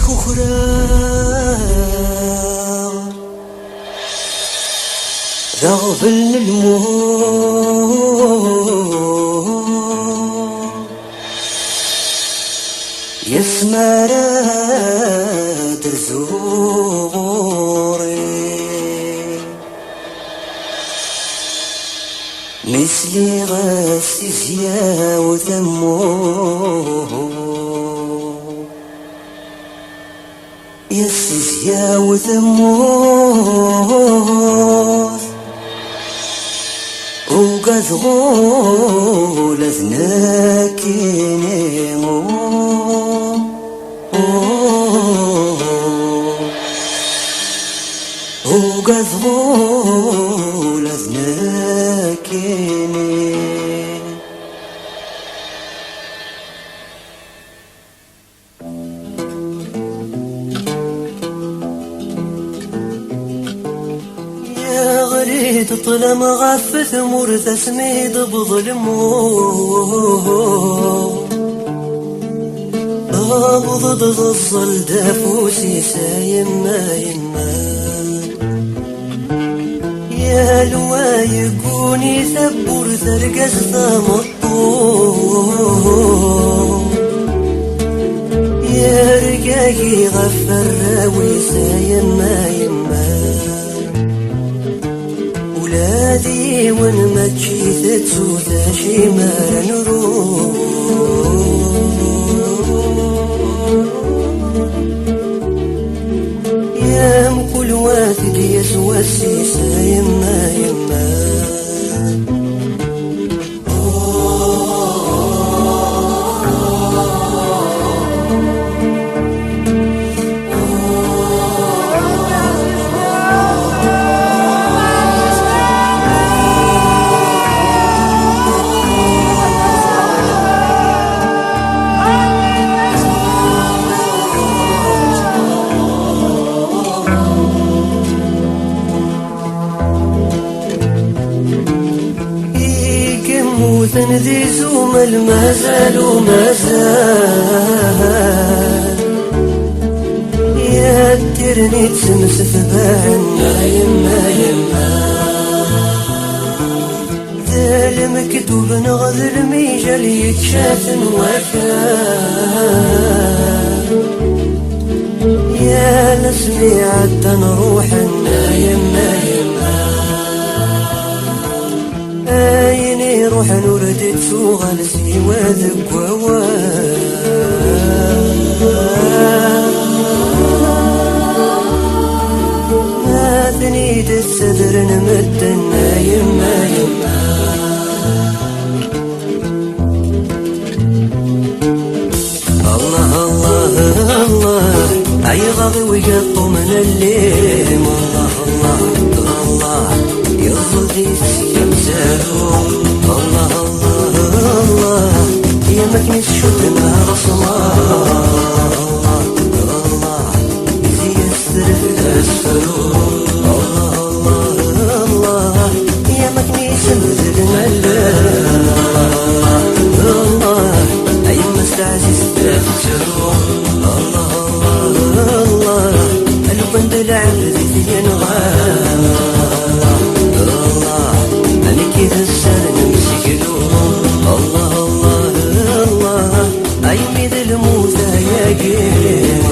خخرا ذغبل الموت يسمر زوري مثلي غسيسيا وثمو يسيسيا وثمو وقد غول اثناكيني وقد غول اثناكيني تطلم غفث مرث سميد بظلمو أبض ضل دافوسي سايما يما يا لوا يكوني ثبور ثرقز ثمطو يا رقاقي غفر راوي سايما يما ولادي ونمتشي تتسوثا شمار نروح يام كل واحد يسوى السيسا يما يما ذي زوم المازال ومازال يا ترني تسمس ثبانا يما يما ذا المكتوب نغذر ميجال يتشاف وكان يا نسمي عدا نروحنا يما يما آيني روح نوردت سوغ السيوى ذكوى ما ثنيت السدر نمدنا يما يما الله الله الله أي غضي ويقطو من الليل الله الله الله يرضي يمزارو الله الله الله يا مكني الشد مع رسول الله الله يزي يسر في الأسفلو الله الله الله يا مكني سمد الملا الله أي مستعزز تفترو الله الله الله البند العبد ينغى كذا السنة يسجدون الله الله الله أي مثل موسى يا جيل